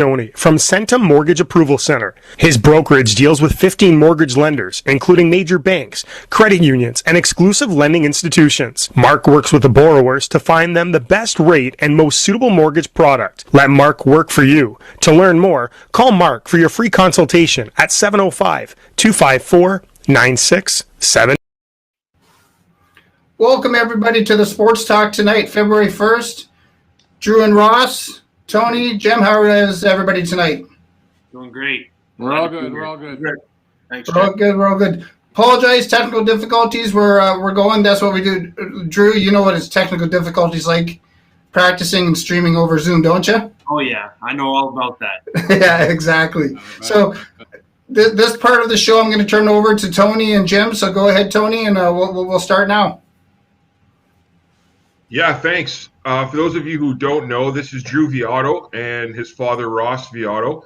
Tony from Centum Mortgage Approval Center. His brokerage deals with 15 mortgage lenders, including major banks, credit unions, and exclusive lending institutions. Mark works with the borrowers to find them the best rate and most suitable mortgage product. Let Mark work for you. To learn more, call Mark for your free consultation at 705-254-9670. Welcome, everybody, to the Sports Talk tonight, February 1st. Drew and Ross, Tony, Jim, how is everybody tonight? Doing great. We're all good. We're all good. Thanks, We're all good. We're all good. Apologize, technical difficulties. We're going. That's what we do. Drew, you know what it's technical difficulties like practicing and streaming over Zoom, don't you? Oh, yeah. I know all about that. Yeah, exactly. So this part of the show, I'm going to turn over to Tony and Jim. So go ahead, Tony, and we'll start now. Yeah, thanks. For those of you who don't know, this is Drew Viotto and his father, Ross Viotto.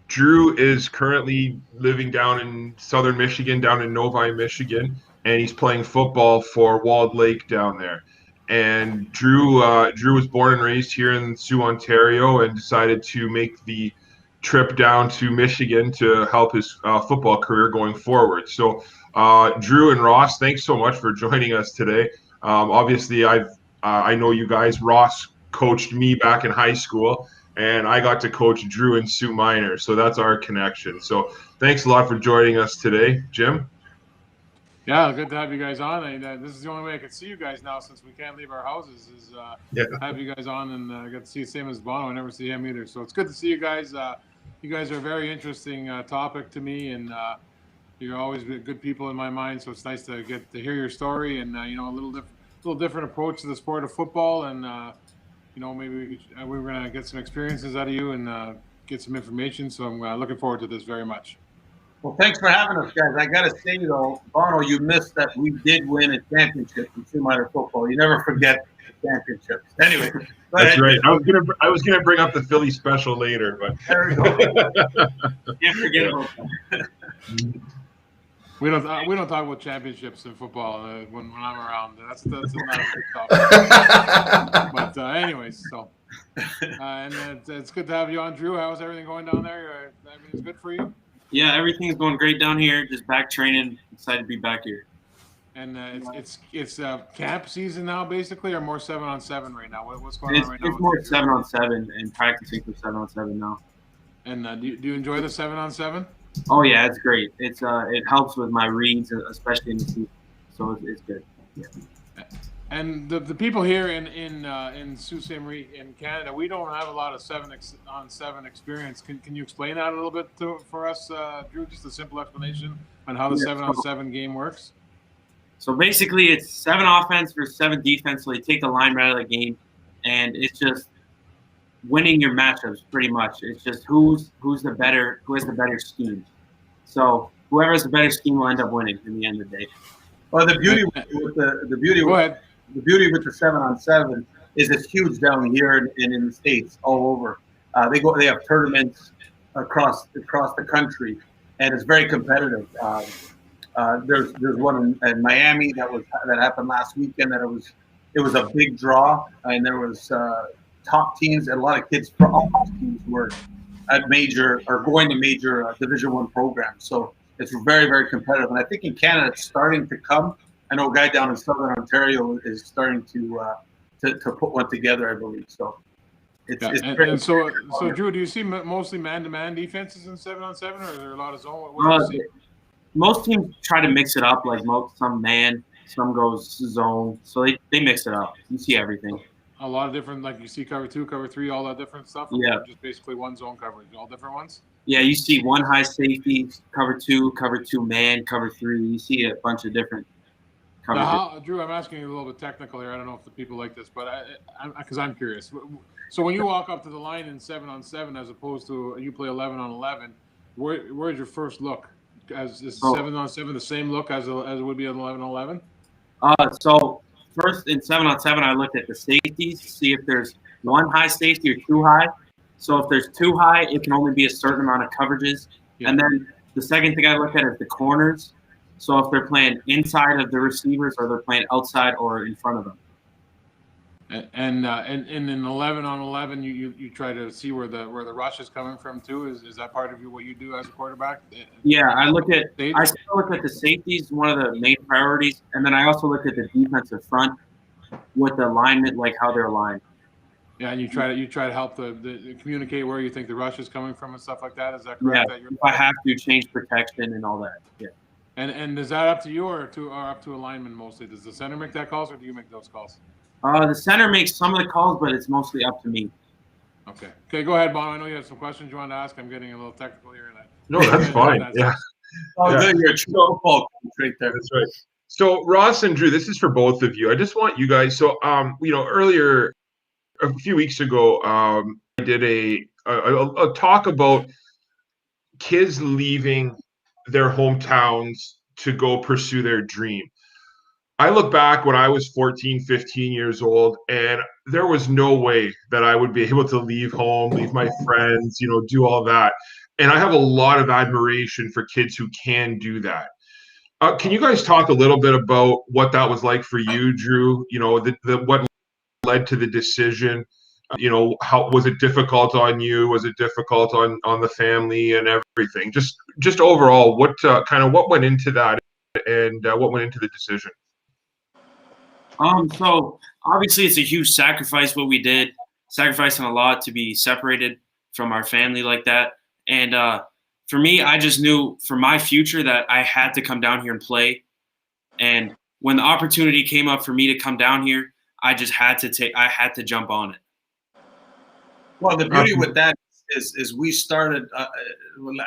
Drew is currently living down in southern Michigan, down in Novi, Michigan, and he's playing football for Walled Lake down there. And Drew was born and raised here in Sioux, Ontario, and decided to make the trip down to Michigan to help his football career going forward. So, Drew and Ross, thanks so much for joining us today. Obviously, I know you guys. Ross coached me back in high school, and I got to coach Drew in Sioux Minor, so that's our connection. So thanks a lot for joining us today. Jim? Yeah, good to have you guys on. This is the only way I can see you guys now since we can't leave our houses is have you guys on, and I got to see the same as Bono. I never see him either. So it's good to see you guys. You guys are a very interesting topic to me, and you're always good people in my mind, so it's nice to get to hear your story and, a little different approach to the sport of football, and maybe we're going to get some experiences out of you and get some information. So I'm looking forward to this very much. Well, thanks for having us, guys. I got to say, though, Bono, you missed that we did win a championship in Sioux Minor football. You never forget the championships. Anyway, that's right. I was gonna bring up the Philly special later, but there we go. Can't forget about that. We don't talk about championships in football when I'm around. That's not a good topic. But anyways, so and it's good to have you on, Drew. How's everything going down there? Everything's good for you? Yeah, everything's going great down here. Just back training. Excited to be back here. And it's camp season now, basically, or more 7-on-7 right now. What's going on right now? It's more 7-on-7 and practicing for 7-on-7 now. And do you enjoy the 7-on-7? Oh yeah, it's great. It helps with my reads, especially in the season. So it's good. Yeah. And the people here in Sault Ste. Marie in Canada, we don't have a lot of 7-on-7 experience. Can you explain that a little bit for us, Drew? Just a simple explanation on how the 7-on-7 game works. So basically, it's 7 offense versus 7 defense. So they take the line right out of the game, and it's just winning your matchups. Pretty much, it's just who has the better scheme. So whoever has the better scheme will end up winning in the end of the day. Well, the beauty with the 7-on-7 is it's huge down here and in the States all over. They have tournaments across the country, and it's very competitive. There's one in Miami that happened last weekend. That it was a big draw, and there was top teams and a lot of kids from all teams were at going to major Division I programs. So it's very, very competitive. And I think in Canada it's starting to come. I know a guy down in Southern Ontario is starting to put one together, I believe. So so Drew, do you see mostly man-to-man defenses in 7-on-7, or is there a lot of zone? What do you see? Most teams try to mix it up, like some man, some goes zone. So they mix it up. You see everything. A lot of different, like you see cover 2, cover 3, all that different stuff? Yeah. Or just basically one zone coverage, all different ones? Yeah, you see 1 high safety, cover 2 man, cover 3. You see a bunch of different coverages. Drew, I'm asking you a little bit technical here. I don't know if the people like this, but because I'm curious. So when you walk up to the line in 7-on-7 as opposed to you play 11-on-11, where's your first look? Is 7-on-7 the same look as it would be on 11-on-11? So first in 7-on-7, I looked at the safeties to see if there's 1 high safety or 2 high. So if there's 2 high, it can only be a certain amount of coverages. Yeah. And then the second thing I look at is the corners. So if they're playing inside of the receivers or they're playing outside or in front of them. And in 11-on-11, you try to see where the rush is coming from too. Is that part of what you do as a quarterback? Yeah, I still look at the safeties, one of the main priorities, and then I also look at the defensive front with the alignment, like how they're aligned. Yeah, and you try to help the communicate where you think the rush is coming from and stuff like that. Is that correct? Yeah, if I have to change protection and all that. Yeah. And is that up to you or up to a lineman mostly? Does the center make that calls or do you make those calls? The center makes some of the calls, but it's mostly up to me. Okay, go ahead, Bono. I know you have some questions you want to ask. I'm getting a little technical here. No, that's fine. Yeah. Oh, good. You're a true football coach right there. That's right. So Ross and Drew, this is for both of you. I just want you guys. So, earlier, a few weeks ago, I did a talk about kids leaving their hometowns to go pursue their dream. I look back when I was 14, 15 years old, and there was no way that I would be able to leave home, leave my friends, do all that. And I have a lot of admiration for kids who can do that. Can you guys talk a little bit about what that was like for you, Drew? What led to the decision? How was it difficult on you? Was it difficult on the family and everything? Just overall, what went into that, and what went into the decision? So obviously it's a huge sacrifice what we did, sacrificing a lot to be separated from our family like that. And for me, I just knew for my future that I had to come down here and play. And when the opportunity came up for me to come down here, I just had to jump on it. Well, the beauty with that is we started, I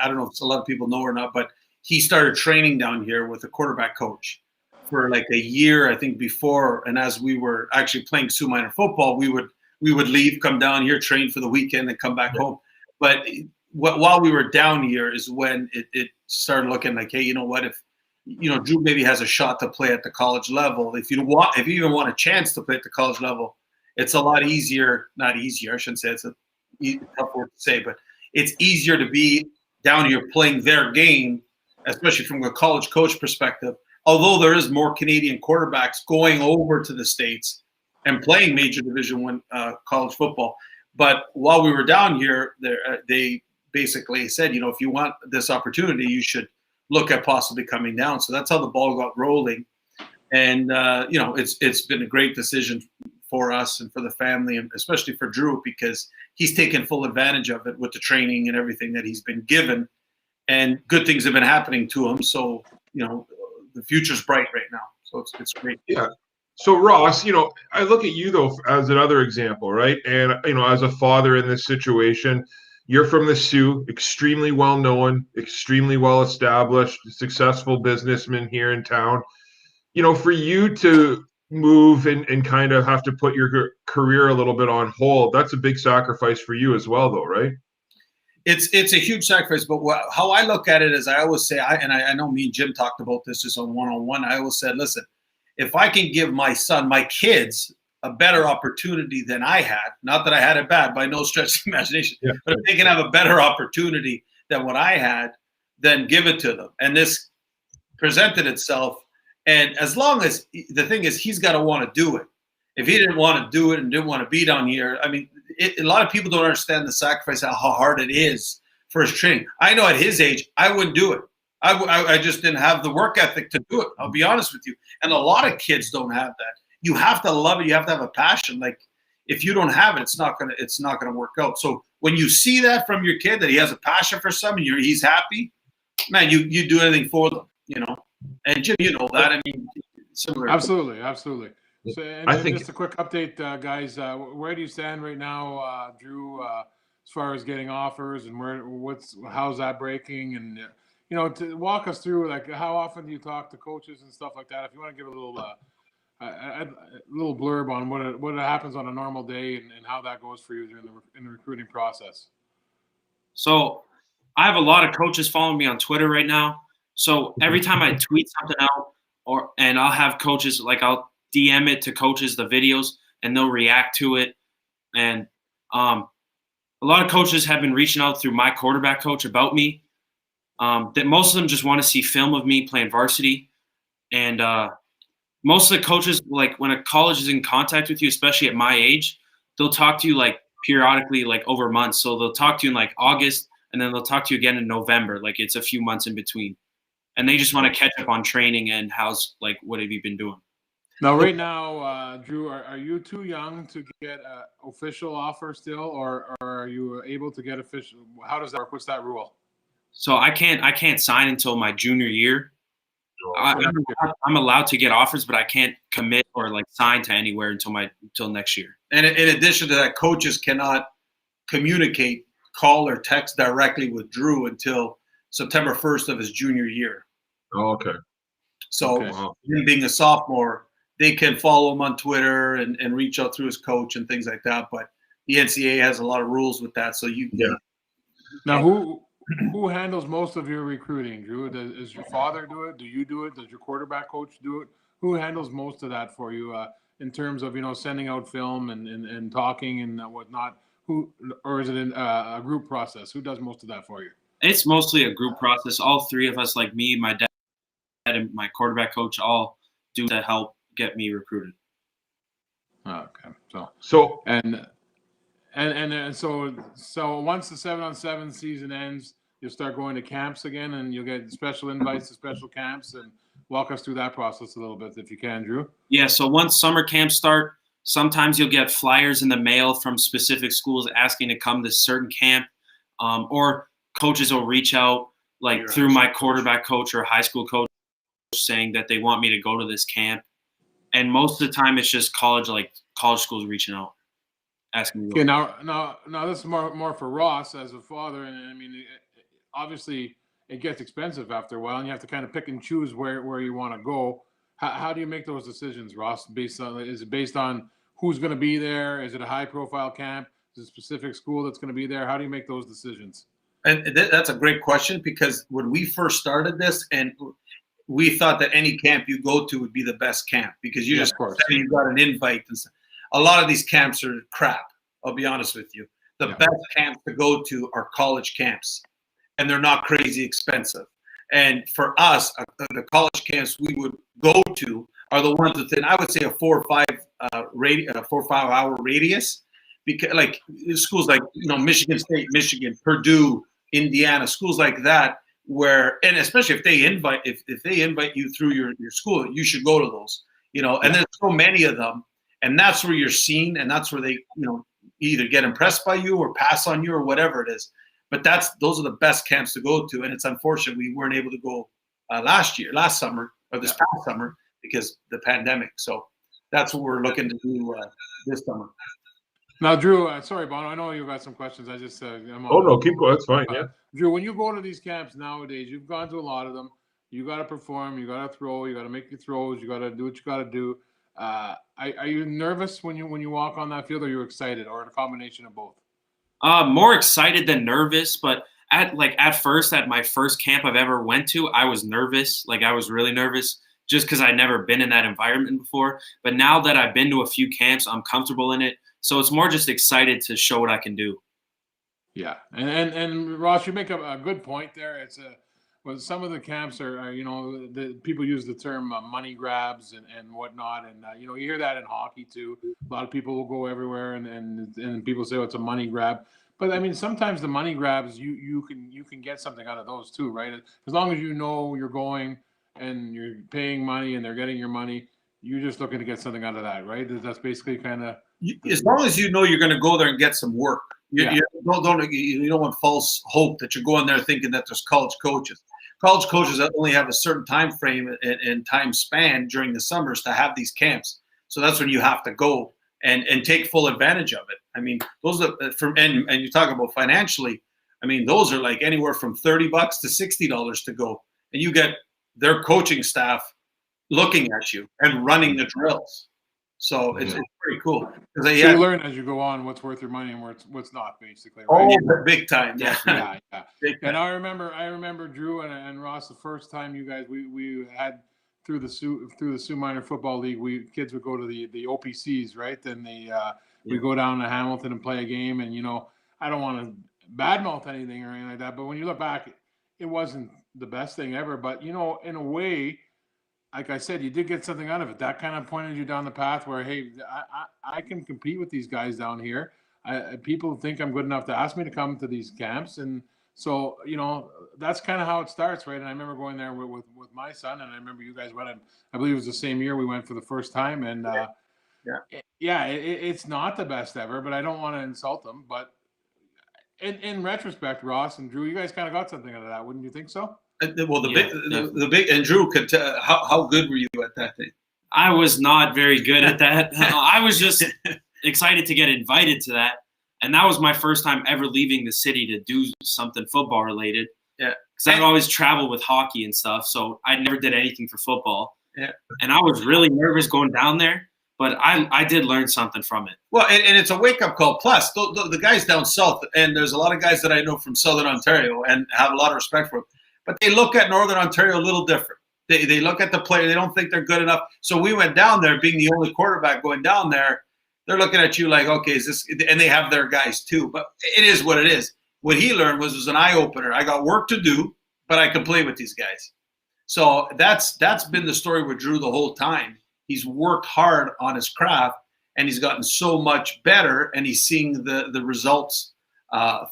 don't know if a lot of people know or not, but he started training down here with a quarterback coach for like a year, I think, before. And as we were actually playing Sioux Minor football, we would leave, come down here, train for the weekend, and come back home. But while we were down here is when it started looking like, hey, you know what? If Drew maybe has a shot to play at the college level. If you even want a chance to play at the college level, it's a lot easier. Not easier, I shouldn't say. It's a tough word to say, but it's easier to be down here playing their game, especially from a college coach perspective. Although there is more Canadian quarterbacks going over to the States and playing major Division I college football. But while we were down here, they basically said, if you want this opportunity, you should look at possibly coming down. So that's how the ball got rolling. And, it's been a great decision for us and for the family, and especially for Drew, because he's taken full advantage of it with the training and everything that he's been given. And good things have been happening to him. So, the future's bright right now. So it's great. Yeah. So Ross, I look at you though as another example, right? And as a father in this situation, you're from the Sioux, extremely well known, extremely well established, successful businessman here in town. For you to move and kind of have to put your career a little bit on hold, that's a big sacrifice for you as well, though, right? It's a huge sacrifice, but how I look at it is I always say, I know me and Jim talked about this just on one-on-one. I always said, listen, if I can give my kids a better opportunity than I had, not that I had it bad by no stretch of the imagination, but if they can have a better opportunity than what I had, then give it to them. And this presented itself. And as long as the thing is, he's got to want to do it. If he didn't want to do it and didn't want to be down here, I mean, a lot of people don't understand the sacrifice, how hard it is for his training. I know at his age, I wouldn't do it. I just didn't have the work ethic to do it. I'll be honest with you. And a lot of kids don't have that. You have to love it. You have to have a passion. Like if you don't have it, it's not gonna work out. So when you see that from your kid, that he has a passion for something, he's happy, man, you do anything for them, And Jim, that. I mean, similar. Absolutely. So, I think just a quick update, guys. Where do you stand right now, Drew, as far as getting offers, and how's that breaking? And to walk us through, like, how often do you talk to coaches and stuff like that? If you want to give a little blurb on what happens on a normal day and how that goes for you in the recruiting process. So I have a lot of coaches following me on Twitter right now. So every time I tweet something out, and I'll have coaches, like I'll DM it to coaches, the videos, and they'll react to it. And a lot of coaches have been reaching out through my quarterback coach about me. That most of them just want to see film of me playing varsity. And most of the coaches, like when a college is in contact with you, especially at my age, they'll talk to you like periodically, like over months. So they'll talk to you in like August, and then they'll talk to you again in November. Like it's a few months in between, and they just want to catch up on training and what have you been doing. Now, right now, Drew, are you too young to get an official offer still, or are you able to get official? How does that work? What's that rule? So I can't sign until my junior year. I'm allowed to get offers, but I can't commit or like sign to anywhere until next year. And in addition to that, coaches cannot communicate, call or text directly with Drew until September 1st of his junior year. Oh, okay. So Wow. him being a sophomore, they can follow him on Twitter and reach out through his coach and things like that. But the NCAA has a lot of rules with that. So Now, who handles most of your recruiting, Drew? Does your father do it? Do you do it? Does your quarterback coach do it? Who handles most of that for you in terms of sending out film and talking and whatnot? Or is it a group process? Who does most of that for you? It's mostly a group process. All three of us, like me, my dad, and my quarterback coach, all do to help get me recruited. Okay, So so once the 7-on-7 season ends, you'll start going to camps again, and you'll get special invites to special camps. And walk us through that process a little bit, if you can, Drew. Yeah. So once summer camps start, sometimes you'll get flyers in the mail from specific schools asking to come to certain camp, or coaches will reach out like through my quarterback coach or high school coach saying that they want me to go to this camp. And most of the time, it's just college schools reaching out. Okay, now this is more for Ross as a father, and I mean, obviously it gets expensive after a while, and you have to kind of pick and choose where you want to go. How do you make those decisions, Ross? Is it based on who's going to be there? Is it a high-profile camp? Is it a specific school that's going to be there? How do you make those decisions? And that's a great question, because when we first started this, and we thought that any camp you go to would be the best camp, because you just say you got an invite and stuff. A lot of these camps are crap. I'll be honest with you. The best camps to go to are college camps, and they're not crazy expensive. And for us, the college camps we would go to are the ones within, I would say, a 4 or 5 hour radius, because like schools like Michigan State, Michigan, Purdue, Indiana, schools like that, where, and especially if they invite you through your school, you should go to those. And there's so many of them. And that's where you're seen, and that's where they, either get impressed by you or pass on you or whatever it is. But those are the best camps to go to, and it's unfortunate we weren't able to go last summer, or this past summer, because the pandemic. So that's what we're looking to do this summer. Now, Drew, sorry, Bono, I know you've got some questions. I just no, keep going. That's fine. Yeah. Drew, when you go to these camps nowadays, you've gone to a lot of them. You got to perform. You got to throw. You got to make your throws. You got to do what you got to do. Are you nervous when you walk on that field, or are you excited, or a combination of both? More excited than nervous, but at first, at my first camp I've ever went to, I was nervous. Like I was really nervous just because I'd never been in that environment before. But now that I've been to a few camps, I'm comfortable in it. So it's more just excited to show what I can do. Yeah, and Ross, you make a good point there. Well, some of the camps are the people use the term money grabs and whatnot, and you hear that in hockey too. A lot of people will go everywhere, and people say, "Oh, it's a money grab." But I mean, sometimes the money grabs you can get something out of those too, right? As long as you know you're going and you're paying money and they're getting your money, you're just looking to get something out of that, right? That's basically kind of. As long as you know you're going to go there and get some work, you don't want false hope that you're going there thinking that there's college coaches. College coaches that only have a certain time frame and time span during the summers to have these camps. So that's when you have to go and take full advantage of it. I mean, those are and you talk about financially. I mean, those are like anywhere from $30 to $60 to go, and you get their coaching staff looking at you and running the drills. So it's pretty cool. So you learn as you go on what's worth your money and what's not, basically. Right? Oh, big time, yeah. Yeah. And I remember Drew and Ross, the first time you guys we had through the Sioux Minor Football League, kids would go to the OPCs, right? Then we go down to Hamilton and play a game, and I don't want to badmouth anything or anything like that, but when you look back, it wasn't the best thing ever. But in a way, like I said, you did get something out of it. That kind of pointed you down the path where, hey, I can compete with these guys down here. People think I'm good enough to ask me to come to these camps. And so, that's kind of how it starts, right? And I remember going there with my son, and I remember you guys went, I believe it was the same year we went for the first time. And it's not the best ever, but I don't want to insult them. But in retrospect, Ross and Drew, you guys kind of got something out of that. Wouldn't you think so? Well, the big, and Drew could tell, how good were you at that thing? I was not very good at that. I was just excited to get invited to that. And that was my first time ever leaving the city to do something football related. Yeah. Because I'd always travel with hockey and stuff. So I never did anything for football. Yeah. And I was really nervous going down there. But I did learn something from it. Well, and it's a wake-up call. Plus, the guys down south, and there's a lot of guys that I know from Southern Ontario and have a lot of respect for them. But they look at Northern Ontario a little different. They look at the player. They don't think they're good enough. So we went down there, being the only quarterback going down there. They're looking at you like, okay, is this? And they have their guys too. But it is what it is. What he learned was an eye-opener. I got work to do, but I can play with these guys. So that's been the story with Drew the whole time. He's worked hard on his craft, and he's gotten so much better, and he's seeing the results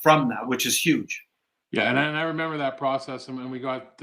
from that, which is huge. Yeah, and I remember that process, and we got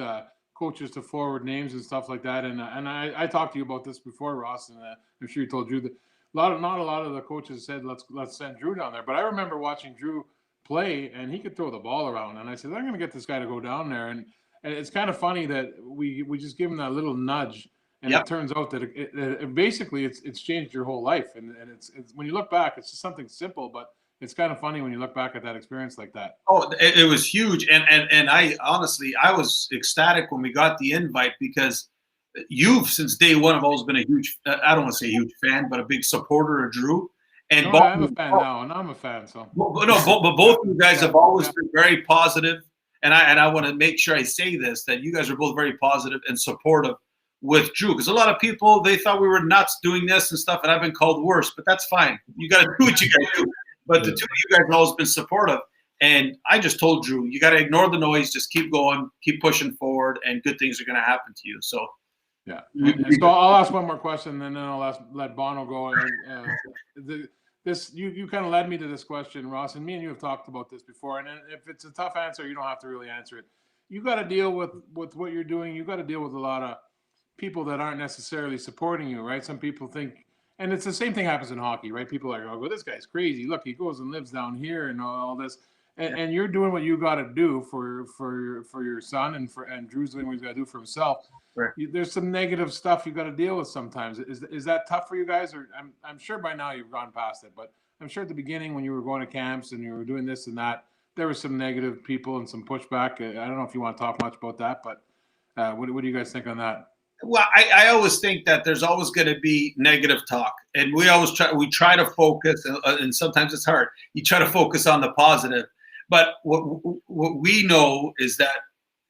coaches to forward names and stuff like that. And I talked to you about this before, Ross, and I'm sure you told Drew that not a lot of the coaches said let's send Drew down there. But I remember watching Drew play, and he could throw the ball around, and I said I'm going to get this guy to go down there. And it's kind of funny that we just give him that little nudge. And It turns out that it basically it's changed your whole life. And it's when you look back, it's just something simple, but it's kind of funny when you look back at that experience like that. Oh, it was huge. And I honestly, I was ecstatic when we got the invite, because you've, since day one, have always been a huge, I don't want to say huge fan, but a big supporter of Drew. And I'm a fan now, and I'm a fan. So but both of you guys have always been very positive. And I want to make sure I say this, that you guys are both very positive and supportive with Drew, because a lot of people, they thought we were nuts doing this and stuff, and I've been called worse, but that's fine. You got to do what you got to do. But the two of you guys have always been supportive, and I just told Drew, you got to ignore the noise, just keep going, keep pushing forward, and good things are going to happen to you. So, yeah. And so I'll ask one more question, and then I'll let Bono go. You kind of led me to this question, Ross, and me and you have talked about this before. And if it's a tough answer, you don't have to really answer it. You got to deal with what you're doing. You got to deal with a lot of people that aren't necessarily supporting you, right? Some people think, and it's the same thing happens in hockey, right? People are like, oh, well, this guy's crazy. Look, he goes and lives down here and all this. And you're doing what you got to do for your son, and Drew's doing what he's got to do for himself. Right. There's some negative stuff you got to deal with sometimes. Is that tough for you guys? Or I'm sure by now you've gone past it, but I'm sure at the beginning when you were going to camps and you were doing this and that, there was some negative people and some pushback. I don't know if you want to talk much about that, but what do you guys think on that? Well, I always think that there's always going to be negative talk, and we try to focus, and sometimes it's hard. You try to focus on the positive, but what we know is that,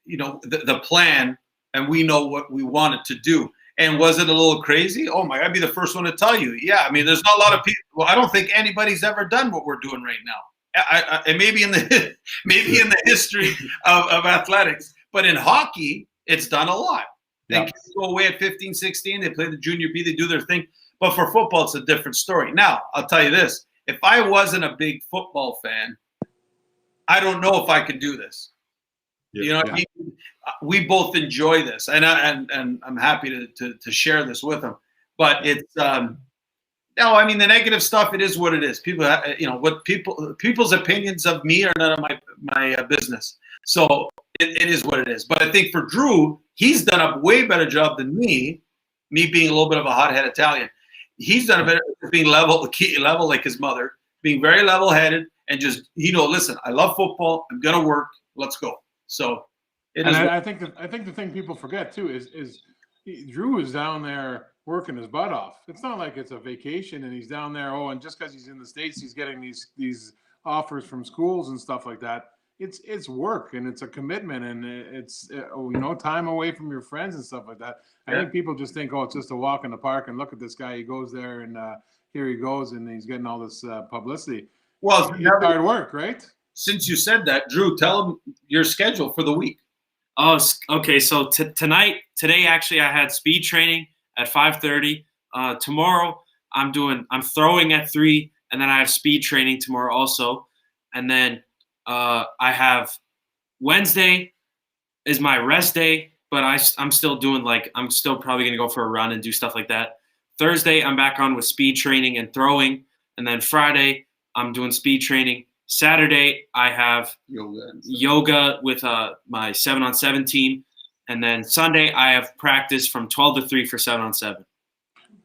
the plan, and we know what we wanted to do. And was it a little crazy? Oh my, I'd be the first one to tell you. Yeah, I mean, there's not a lot of people. Well, I don't think anybody's ever done what we're doing right now. And maybe in the history of athletics, but in hockey, it's done a lot. They go away at 15, 16. They play the junior B. They do their thing. But for football, it's a different story. Now, I'll tell you this. If I wasn't a big football fan, I don't know if I could do this. We both enjoy this. And I'm happy to share this with them. But it's the negative stuff, it is what it is. People, people's opinions of me are none of my business. So it is what it is. But I think for Drew, he's done a way better job than me being a little bit of a hothead Italian. He's done a better being level like his mother, being very level-headed and just, listen, I love football. I'm going to work. Let's go. So I think the thing people forget too is Drew is down there working his butt off. It's not like it's a vacation and he's down there. Oh, and just because he's in the States, he's getting these offers from schools and stuff like that. It's work and it's a commitment and it's time away from your friends and stuff like that. I think people just think, oh, it's just a walk in the park and look at this guy. He goes there and here he goes and he's getting all this publicity. Well, it's hard work, right? Since you said that, Drew, tell him your schedule for the week. Oh, okay. So today actually, I had speed training at 5:30. Tomorrow I'm throwing at 3, and then I have speed training tomorrow also, and then I have Wednesday is my rest day, but I'm still doing I'm still probably gonna go for a run and do stuff like that. Thursday I'm back on with speed training and throwing, and then Friday I'm doing speed training. Saturday I have yoga with my 7-on-7 team, and then Sunday I have practice from 12 to 3 for 7-on-7.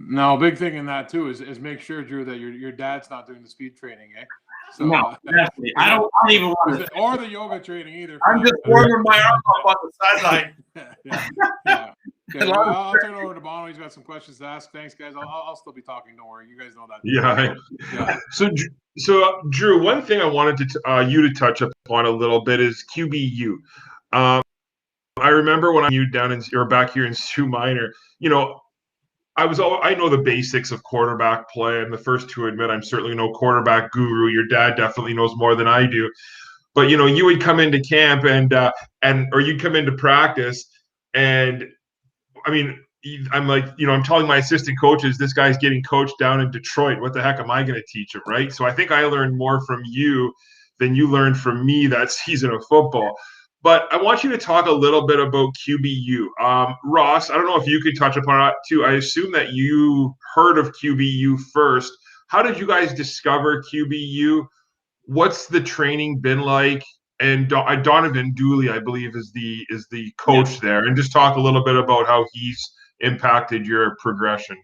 Now, a big thing in that too is make sure, Drew, that your dad's not doing the speed training, eh? So, no, definitely. I don't even want to. Or the yoga training either. I'm just warming my arm up on the sideline. yeah. Okay, well, I'll turn it over to Bono. He's got some questions to ask. Thanks, guys. I'll still be talking. Don't worry. You guys know that. Yeah. So Drew, one thing I wanted you to touch upon a little bit is QBU. I remember when you back here in Sioux Minor, I know the basics of quarterback play. I'm the first to admit I'm certainly no quarterback guru. Your dad definitely knows more than I do. But you would come into camp or you'd come into practice, and I mean, I'm like, I'm telling my assistant coaches, this guy's getting coached down in Detroit. What the heck am I going to teach him, right? So I think I learned more from you than you learned from me that season of football. But I want you to talk a little bit about QBU. Ross, I don't know if you could touch upon it too. I assume that you heard of QBU first. How did you guys discover QBU? What's the training been like? And Donovan Dooley, I believe, is the coach there. And just talk a little bit about how he's impacted your progression.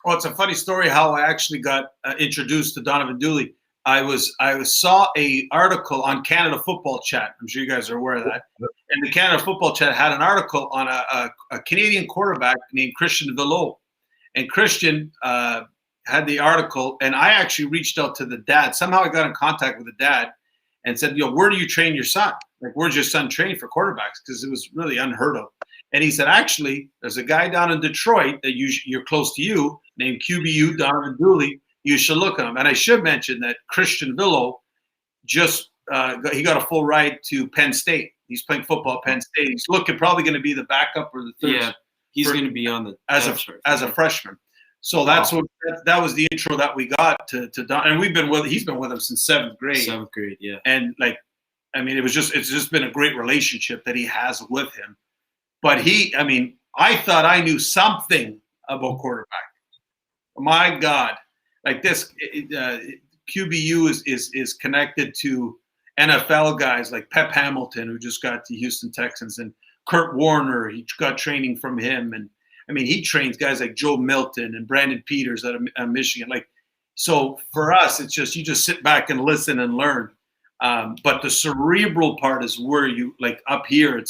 Well, it's a funny story how I actually got introduced to Donovan Dooley. I saw a article on Canada Football Chat. I'm sure you guys are aware of that. And the Canada Football Chat had an article on a Canadian quarterback named Christian Villot. And Christian had the article, and I actually reached out to the dad. Somehow I got in contact with the dad and said, where do you train your son? Like, where's your son training for quarterbacks? Because it was really unheard of. And he said, actually, there's a guy down in Detroit that you're close to you named QBU, Donovan Dooley. You should look at him. And I should mention that Christian Villot just he got a full ride to Penn State. He's playing football at Penn State. He's probably going to be the backup or the third. Yeah, he's going to be on the as a freshman. So that was the intro that we got to Don, and he's been with him since 7th grade. 7th grade, yeah. And it's just been a great relationship that he has with him. But I thought I knew something about quarterback. My God, like this, QBU is connected to NFL guys like Pep Hamilton, who just got to Houston Texans, and Kurt Warner. He got training from him, and he trains guys like Joe Milton and Brandon Peters out of Michigan. Like, so for us, it's just you just sit back and listen and learn. But the cerebral part is where you up here.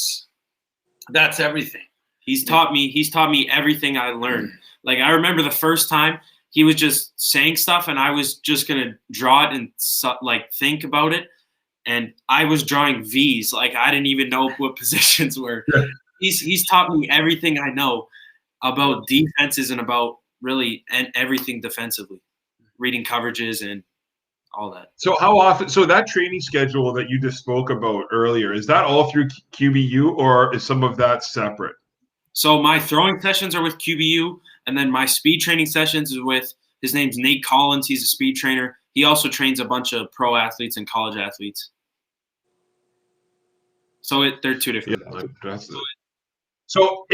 That's everything. He's taught me everything I learned. Like, I remember the first time he was just saying stuff, and I was just gonna draw it and think about it, and I was drawing V's. Like, I didn't even know what positions were. Yeah. He's taught me everything I know about defenses and about really and everything defensively, reading coverages and all that. So how often? So that training schedule that you just spoke about earlier, is that all through QBU, or is some of that separate? So my throwing sessions are with QBU, and then my speed training sessions is with, his name's Nate Collins. He's a speed trainer. He also trains a bunch of pro athletes and college athletes. So they're two different. Yeah, so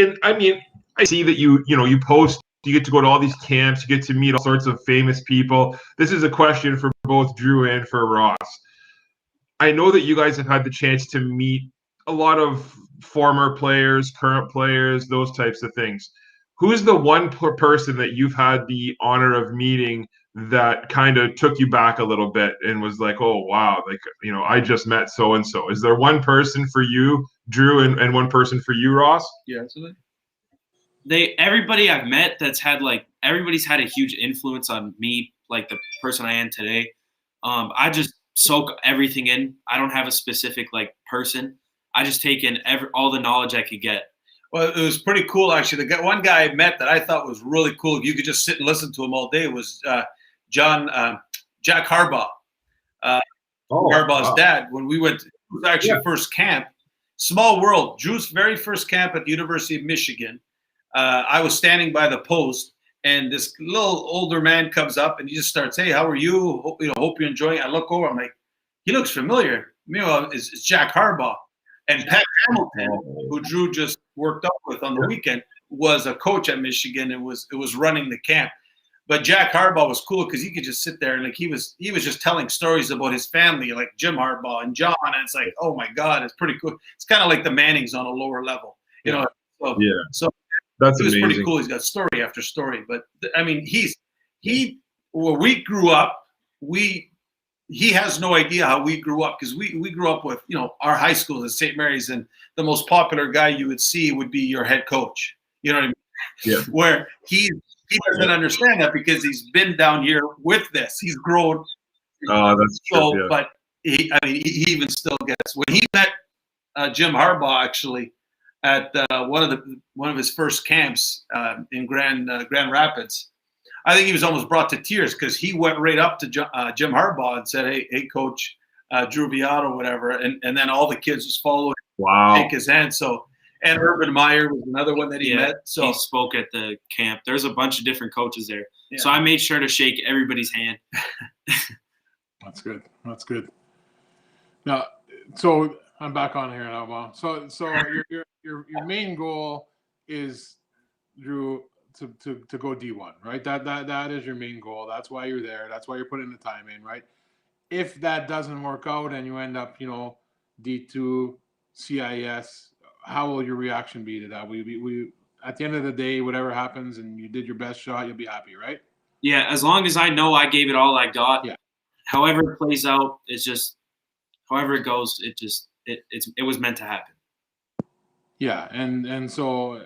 I see that you post. You get to go to all these camps. You get to meet all sorts of famous people. This is a question for both Drew and for Ross. I know that you guys have had the chance to meet a lot of former players, current players, those types of things. Who's the one person that you've had the honor of meeting that kind of took you back a little bit and was like, oh, wow, I just met so-and-so? Is there one person for you, Drew, and one person for you, Ross? Yeah, absolutely. Everybody I've met everybody's had a huge influence on me, like the person I am today. I just soak everything in. I don't have a specific person. I just take in all the knowledge I could get. Well, it was pretty cool, actually. One guy I met that I thought was really cool, you could just sit and listen to him all day, was Jack Harbaugh. Harbaugh's dad. When we went, it was actually first camp, Small world. Drew's very first camp at the University of Michigan. I was standing by the post, and this little older man comes up and he just starts, "Hey, how are you? Hope you're enjoying it." I look over, I'm like, he looks familiar. Meanwhile, it's Jack Harbaugh. And Pat Hamilton, who Drew just worked up with on the weekend, was a coach at Michigan and was running the camp. But Jack Harbaugh was cool because he could just sit there and like he was just telling stories about his family, like Jim Harbaugh and John. And it's like, oh my God, it's pretty cool. It's kind of like the Mannings on a lower level, you know. So that's it was amazing. pretty cool. He's got story after story. But I mean, where we grew up, he has no idea how we grew up because we grew up with, our high school at St. Mary's, and the most popular guy you would see would be your head coach. You know what I mean? Yeah. Where he doesn't understand that because he's been down here with this. He's grown. Oh, that's true. So, but he even still gets when he met Jim Harbaugh actually at one of his first camps in Grand Rapids. I think he was almost brought to tears because he went right up to Jim Harbaugh and said, "Hey, Coach, Drew Viotto, whatever," and then all the kids just followed, shake his hand. So, and Urban Meyer was another one that he met. So he spoke at the camp. There's a bunch of different coaches there, so I made sure to shake everybody's hand. That's good. That's good. Now, so I'm back on here now, Bob. So your main goal is, Drew, to go D1, right? That is your main goal. That's why you're there. That's why you're putting the time in, right? If that doesn't work out and you end up, D2, CIS, how will your reaction be to that? We at the end of the day, whatever happens and you did your best shot, you'll be happy, right? Yeah, as long as I know I gave it all I got. Yeah. However it plays out, it's just however it goes, it was meant to happen. Yeah, and so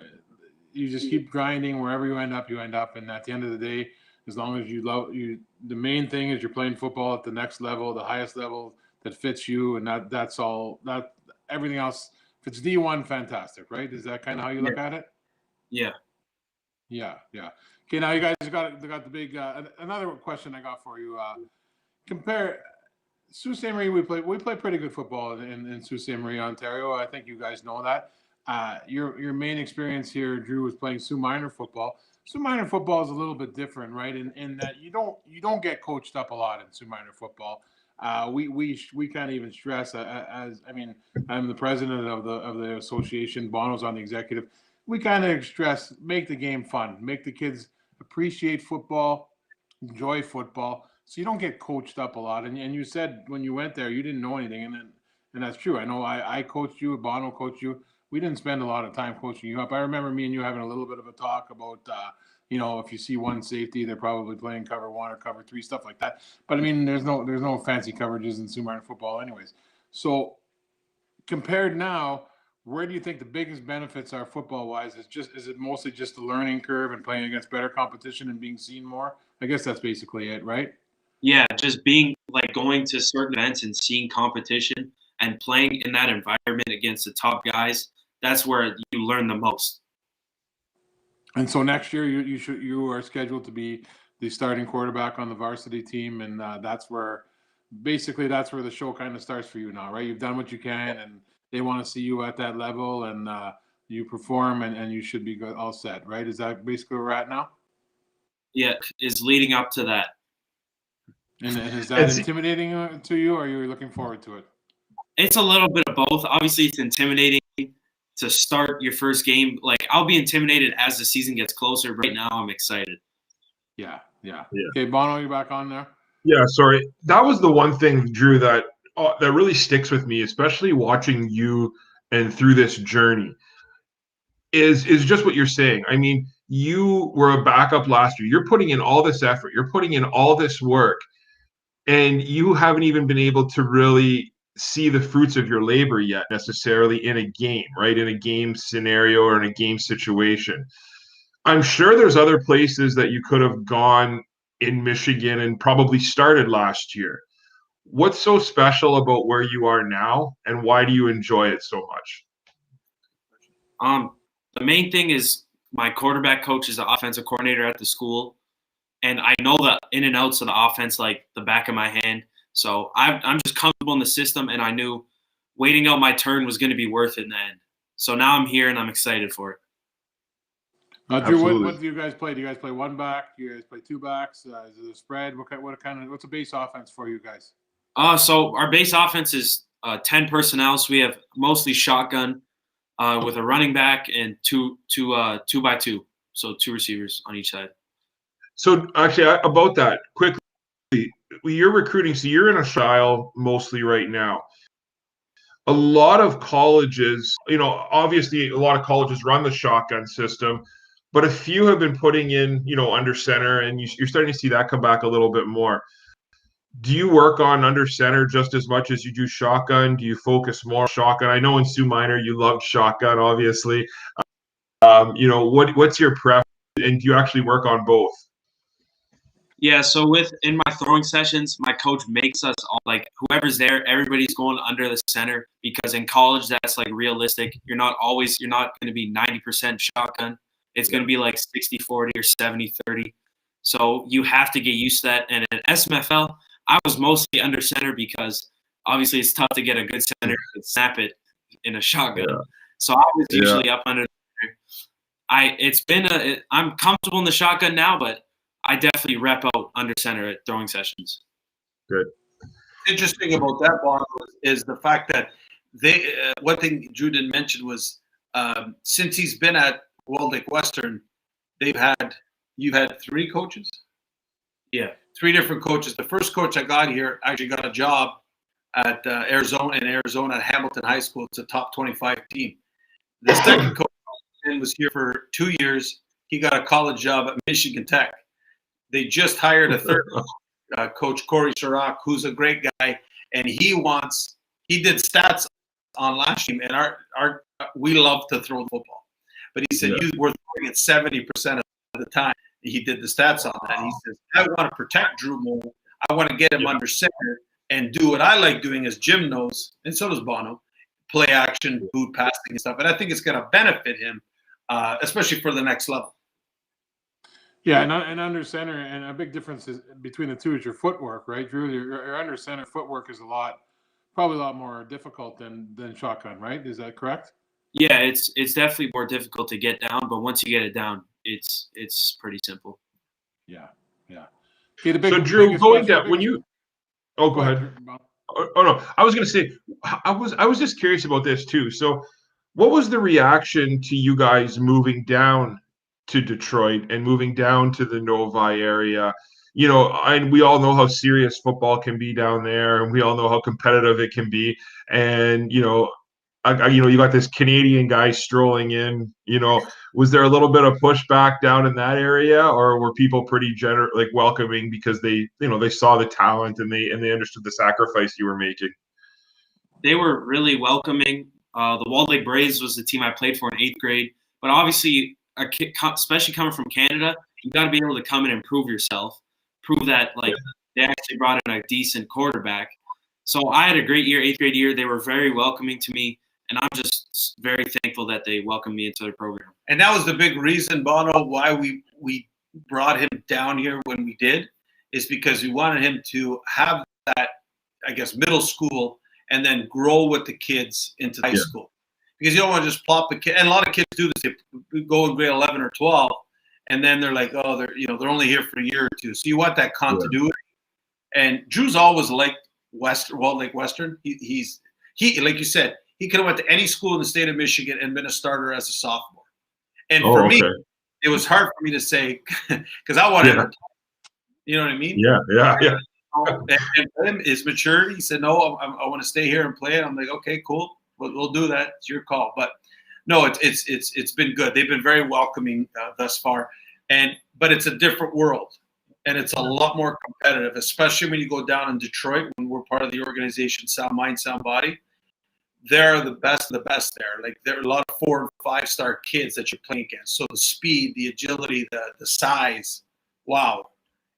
you just keep grinding. Wherever you end up, and at the end of the day, as long as the main thing is you're playing football at the next level, the highest level that fits you, and that's all. That everything else, if it's D1, fantastic, right? Is that kind of how you look at it? Yeah. Okay, now you guys got the big another question I got for you. Compare Sault Ste. Marie. We play pretty good football in Sault Ste. Marie, Ontario. I think you guys know that. Your main experience here, Drew, was playing Sault Minor football. Sault Minor football is a little bit different, right? In that you don't get coached up a lot in Sault Minor football. We can't even stress I'm the president of the association. Bono's on the executive. We kind of stress make the game fun, make the kids appreciate football, enjoy football. So you don't get coached up a lot. And you said when you went there you didn't know anything, and that's true. I know I coached you, Bono coached you. We didn't spend a lot of time coaching you up. I remember me and you having a little bit of a talk about, if you see one safety, they're probably playing cover 1 or cover 3, stuff like that. But I mean, there's no fancy coverages in Sault Minor football anyways. So compared now, where do you think the biggest benefits are football-wise? Is it mostly just the learning curve and playing against better competition and being seen more? I guess that's basically it, right? Yeah, just being going to certain events and seeing competition and playing in that environment against the top guys. That's where you learn the most. And so next year you are scheduled to be the starting quarterback on the varsity team, and that's where the show kind of starts for you now, right? You've done what you can, and they want to see you at that level, and you perform, and you should be good, all set, right? Is that basically where we're at now? Yeah, it's leading up to that. And is that intimidating to you, or are you looking forward to it? It's a little bit of both. Obviously, it's intimidating to start your first game. I'll be intimidated as the season gets closer. Right now, I'm excited. Yeah. Okay, Bono, you back on there? Yeah, sorry. That was the one thing, Drew, that really sticks with me, especially watching you and through this journey, is just what you're saying. I mean, you were a backup last year. You're putting in all this effort. You're putting in all this work, and you haven't even been able to really see the fruits of your labor yet necessarily in a game, right? In a game scenario or in a game situation. I'm sure there's other places that you could have gone in Michigan and probably started last year. What's so special about where you are now, and why do you enjoy it so much? The main thing is my quarterback coach is the offensive coordinator at the school, and I know the in and outs of the offense like the back of my hand. So I'm just comfortable in the system, and I knew waiting out my turn was going to be worth it in the end. So now I'm here and I'm excited for it. Drew, what do you guys play? Do you guys play one back? Do you guys play two backs? Is it a spread? What's a base offense for you guys? So our base offense is 10 personnel. So we have mostly shotgun with a running back and two by two. So 2 receivers on each side. So actually, about that quickly, you're recruiting. So you're in a style mostly right now. A lot of colleges, obviously a lot of colleges run the shotgun system, but a few have been putting in, under center, and you're starting to see that come back a little bit more. Do you work on under center just as much as you do shotgun? Do you focus more on shotgun? I know in Sioux Minor you loved shotgun, obviously. What's your preference, and do you actually work on both? Yeah, so in my throwing sessions, my coach makes us all, like, whoever's there, everybody's going under the center, because in college that's like realistic. You're not going to be 90% shotgun. It's going to be like 60-40 or 70-30. So you have to get used to that. And in SMFL, I was mostly under center because obviously it's tough to get a good center and snap it in a shotgun. Yeah. So I was usually up under the center. I'm comfortable in the shotgun now, but I definitely rep out under center at throwing sessions. Good. Interesting about that, Bono, is the fact that one thing Drew didn't mention was since he's been at Walled Lake Western, you've had 3 coaches? Yeah. 3 different coaches. The first coach I got here actually got a job at Arizona at Hamilton High School. It's a top 25 team. The second coach was here for 2 years. He got a college job at Michigan Tech. They just hired a third coach, Corey Chirac, who's a great guy, and he did stats on last team, and we love to throw the football. But he said you were throwing it 70% of the time. He did the stats on that. He says, I want to protect Drew more. I want to get him under center and do what I like doing, as Jim knows, and so does Bono, play action, boot passing and stuff. And I think it's going to benefit him, especially for the next level. Yeah, and under center, and a big difference is between the two is your footwork, right, Drew? Your under center footwork is probably a lot more difficult than shotgun, right? Is that correct? Yeah, it's definitely more difficult to get down, but once you get it down, it's pretty simple. Yeah. Okay, so Drew, going down when you, go ahead. Oh no, I was going to say, I was just curious about this too. So, what was the reaction to you guys moving down to Detroit and moving down to the Novi area? And we all know how serious football can be down there, and we all know how competitive it can be. And you got this Canadian guy strolling in. Was there a little bit of pushback down in that area, or were people pretty welcoming because they saw the talent and they understood the sacrifice you were making? They were really welcoming. The Walled Lake Braves was the team I played for in 8th grade, but obviously, a kid, especially coming from Canada, you got to be able to come in and prove yourself, prove that they actually brought in a decent quarterback. So I had a great year, 8th grade year. They were very welcoming to me, and I'm just very thankful that they welcomed me into their program. And that was the big reason, Bono, why we brought him down here when we did, is because we wanted him to have that, I guess, middle school and then grow with the kids into high school. Because you don't want to just plop a kid, and a lot of kids do this. They go in grade 11 or 12, and then they're like, oh, they're only here for a year or two. So you want that continuity. Yeah. And Drew's always liked Walled Lake Western. He like you said, he could have went to any school in the state of Michigan and been a starter as a sophomore. And for me, it was hard for me to say because I wanted to. You know what I mean? Yeah. And for him, his maturity, he said, no, I want to stay here and play. And I'm like, okay, cool. We'll do that. It's your call. But no, it's been good. They've been very welcoming thus far. But it's a different world, and it's a lot more competitive, especially when you go down in Detroit when we're part of the organization Sound Mind, Sound Body. They're the best of the best there. Like there are a lot of 4- and 5-star kids that you're playing against. So the speed, the agility, the size, wow.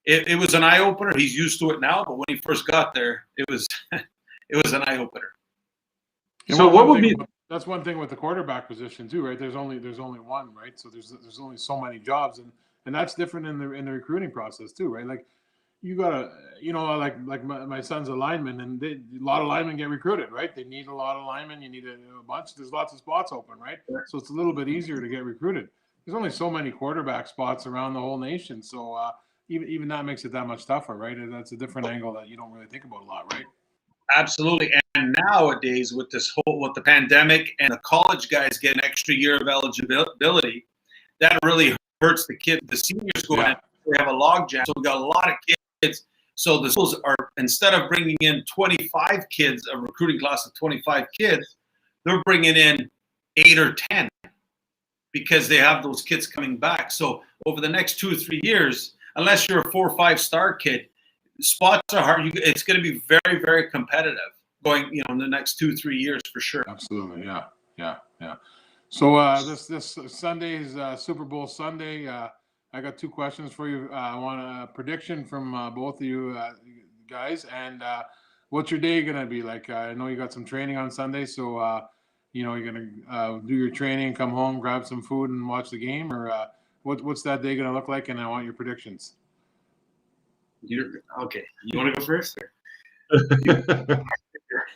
It was an eye opener. He's used to it now, but when he first got there, it was an eye opener. So what would be? That's one thing with the quarterback position too, right? There's only one, right? So there's only so many jobs, and that's different in the recruiting process too, right? Like you gotta, like my son's a lineman, and a lot of linemen get recruited, right? They need a lot of linemen. You need a bunch. There's lots of spots open, right? So it's a little bit easier to get recruited. There's only so many quarterback spots around the whole nation, so even that makes it that much tougher, right? And that's a different angle that you don't really think about a lot, right? Absolutely. And nowadays with the pandemic and the college guys get an extra year of eligibility, that really hurts the kid. The seniors go in, we have a log jam. So we got a lot of kids. So the schools are, instead of bringing in 25 kids, a recruiting class of 25 kids, they're bringing in 8 or 10 because they have those kids coming back. So over the next 2 or 3 years, unless you're a 4 or 5 star kid, spots are hard. It's going to be very, very competitive going, in the next 2 or 3 years for sure. Absolutely. Yeah. So this Sunday is Super Bowl Sunday. I got 2 questions for you. I want a prediction from both of you guys. And what's your day going to be like? I know you got some training on Sunday, so you're going to do your training, come home, grab some food, and watch the game, or what's that day going to look like? And I want your predictions. Okay. You want to go first?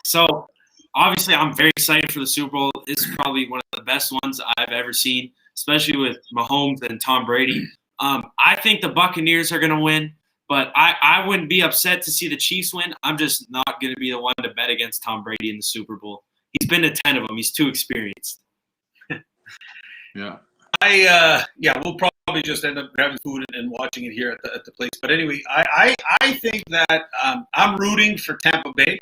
So, obviously, I'm very excited for the Super Bowl. This is probably one of the best ones I've ever seen, especially with Mahomes and Tom Brady. I think the Buccaneers are going to win, but I wouldn't be upset to see the Chiefs win. I'm just not going to be the one to bet against Tom Brady in the Super Bowl. He's been to 10 of them. He's too experienced. Yeah. We'll probably just end up grabbing food and watching it here at the place. But anyway, I think that I'm rooting for Tampa Bay,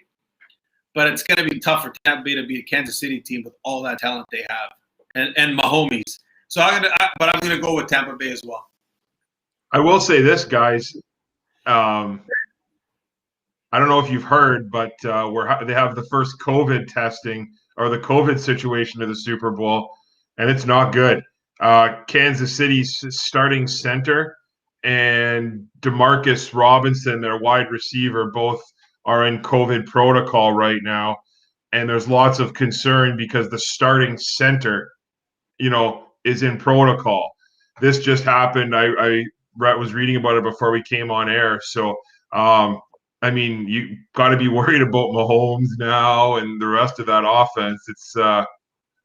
but it's going to be tough for Tampa Bay to be a Kansas City team with all that talent they have and Mahomes. So I'm gonna go with Tampa Bay as well. I will say this, guys. I don't know if you've heard, but they have the first COVID testing or the COVID situation of the Super Bowl, and it's not good. Kansas City's starting center and Demarcus Robinson, their wide receiver, both are in COVID protocol right now, and there's lots of concern because the starting center, is in protocol. This just happened. I was reading about it before we came on air. So, you got to be worried about Mahomes now and the rest of that offense. It's, I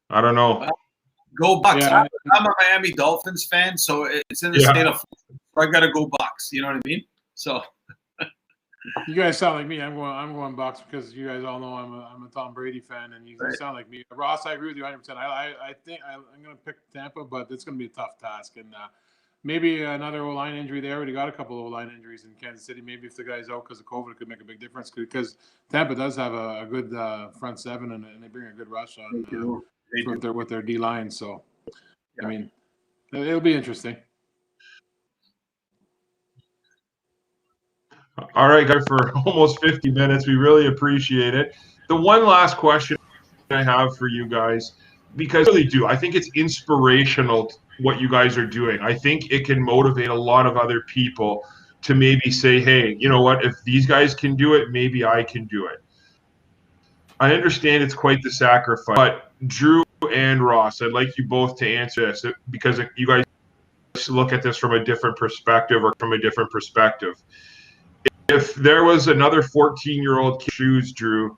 don't know. Go Bucs. Yeah. I'm a Miami Dolphins fan, so it's in the state of Florida. So I got to go Bucs. You know what I mean? So. You guys sound like me. I'm going Bucs because you guys all know I'm a Tom Brady fan, and you sound like me. Ross, I agree with you 100%. I think I'm going to pick Tampa, but it's going to be a tough task, and maybe another O-line injury. They already got a couple of O-line injuries in Kansas City. Maybe if the guy's out because of COVID, it could make a big difference because Tampa does have a good front seven, and they bring a good rush on with their D-line. So, yeah. It'll be interesting. All right, guys, for almost 50 minutes, we really appreciate it. The one last question I have for you guys, because I really do, I think it's inspirational what you guys are doing. I think it can motivate a lot of other people to maybe say, hey, you know what, if these guys can do it, maybe I can do it. I understand it's quite the sacrifice, but Drew and Ross, I'd like you both to answer this because you guys look at this from a different perspective. If there was another 14-year-old kid choose Drew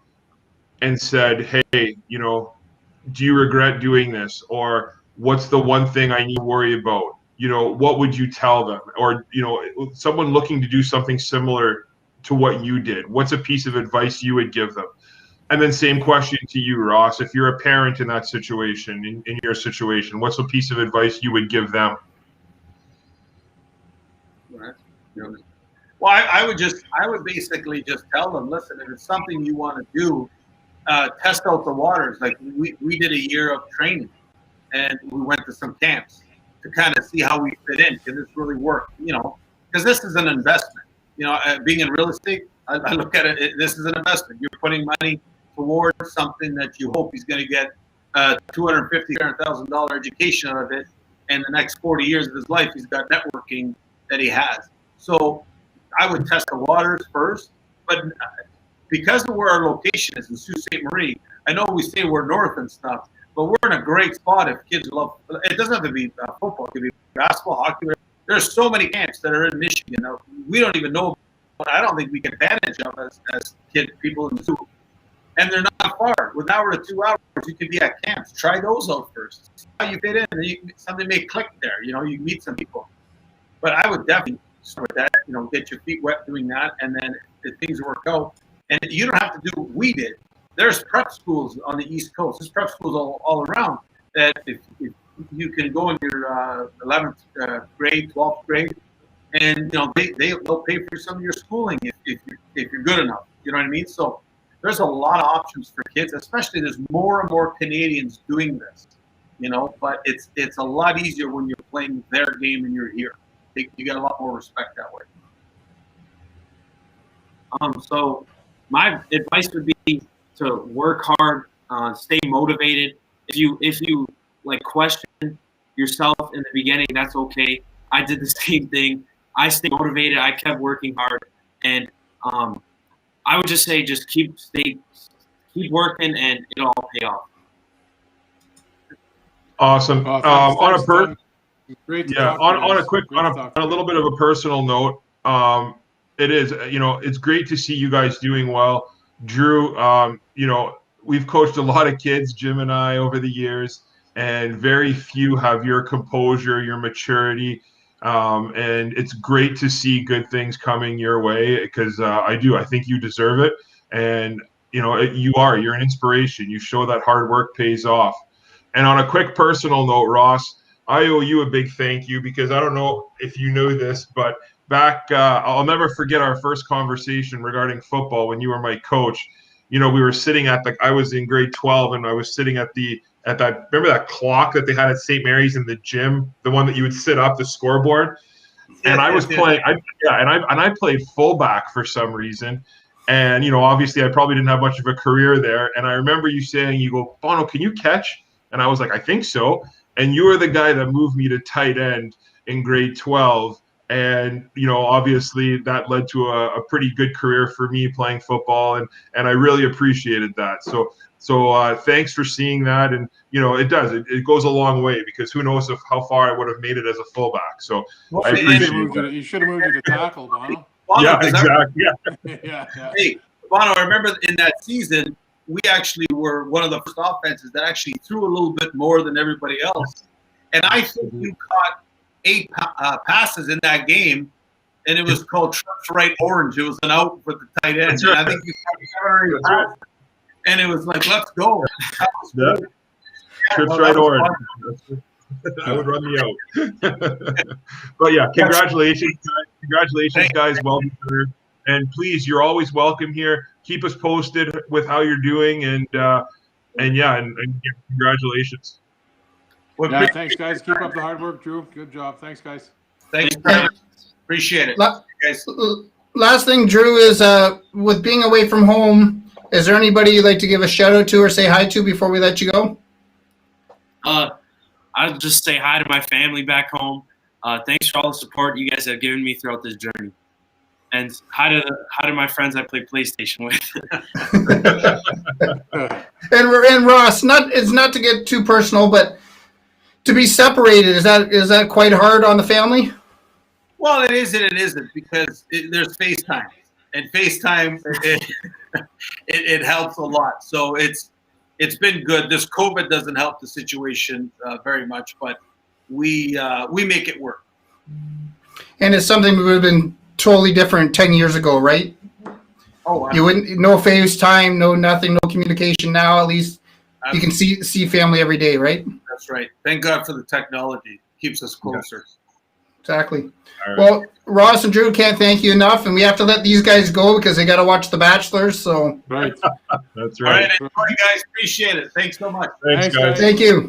and said, hey, do you regret doing this? Or what's the one thing I need to worry about? What would you tell them? Or, someone looking to do something similar to what you did, what's a piece of advice you would give them? And then same question to you, Ross. If you're a parent in that situation, in your situation, what's a piece of advice you would give them? Right. Well, I would basically just tell them, listen, if it's something you want to do, test out the waters. Like we did a year of training, and we went to some camps to kind of see how we fit in. Can this really work? Because this is an investment. Being in real estate, I look at it. This is an investment. You're putting money towards something that you hope he's going to get $250,000 education out of it, and the next 40 years of his life, he's got networking that he has. So I would test the waters first, but because of where our location is in Sault Ste. Marie, I know we say we're north and stuff, but we're in a great spot if kids love. It doesn't have to be football; it could be basketball, hockey. There's so many camps that are in Michigan. We don't even know I don't think we can manage them as people in the zoo. And they're not far. With an hour to 2 hours, you could be at camps. Try those out first. See how you fit in. And something may click there. You meet some people. But I would definitely start with that. Get your feet wet doing that, and then if things work out, and you don't have to do what we did. There's prep schools on the East Coast. There's prep schools all around that if you can go in your 11th grade, 12th grade, and they'll pay for some of your schooling if you're good enough. You know what I mean? So there's a lot of options for kids, especially there's more and more Canadians doing this. But it's a lot easier when you're playing their game and you're here. You get a lot more respect that way. So my advice would be to work hard, stay motivated. If you like question yourself in the beginning, that's okay. I did the same thing. I stayed motivated. I kept working hard, and I would just say just keep working, and it'll all pay off. Awesome. On a little bit of a personal note, it is, it's great to see you guys doing well. Drew, we've coached a lot of kids, Jim and I, over the years, and very few have your composure, your maturity. And it's great to see good things coming your way, because I think you deserve it. And, you're an inspiration. You show that hard work pays off. And on a quick personal note, Ross, I owe you a big thank you, because I don't know if you know this, but back, I'll never forget our first conversation regarding football when you were my coach. We were sitting I was in grade 12, and I was sitting at that, remember that clock that they had at St. Mary's in the gym, the one that you would sit up, the scoreboard? And I was playing, I played fullback for some reason. And, obviously I probably didn't have much of a career there. And I remember you saying, you go, Bono, can you catch? And I was like, I think so. And you were the guy that moved me to tight end in grade 12. And, obviously that led to a pretty good career for me playing football. And I really appreciated that. So thanks for seeing that. And, it goes a long way, because who knows how far I would have made it as a fullback. So I appreciate it. You should have moved you to tackle, Bono. Yeah, exactly. Yeah. Hey, Bono, I remember in that season, we actually were one of the first offenses that actually threw a little bit more than everybody else. And I think you caught 8 passes in that game, and it was called Trips Right Orange. It was an out for the tight end. And I think you caught 7 or 8 passes. And it was like, let's go. Yeah. Trips Right Orange. I would run me out. But yeah, congratulations. Congratulations, guys. Well deserved. And please, you're always welcome here. Keep us posted with how you're doing, and congratulations. Yeah, thanks, guys. Keep up the hard work, Drew. Good job. Thanks, guys. Thanks. Appreciate it. Guys. Last thing, Drew, is with being away from home, is there anybody you'd like to give a shout out to or say hi to before we let you go? I'll just say hi to my family back home. Thanks for all the support you guys have given me throughout this journey. And hi to my friends I play PlayStation with. and Ross, it's not to get too personal, but to be separated, is that quite hard on the family? Well, it is and it isn't, because there's FaceTime, and FaceTime it helps a lot. So it's been good. This COVID doesn't help the situation very much, but we make it work. And it's something we would have been totally different 10 years ago, right? Oh, you wouldn't, no FaceTime, no nothing, no communication. Now at least you can see family every day, right? That's right. Thank God for the technology. Keeps us closer. Exactly. Right. Well, Ross and Drew, can't thank you enough, and we have to let these guys go because they got to watch The Bachelor. So right. That's right. All right, guys. Appreciate it. Thanks so much. Thanks, guys. Thank you.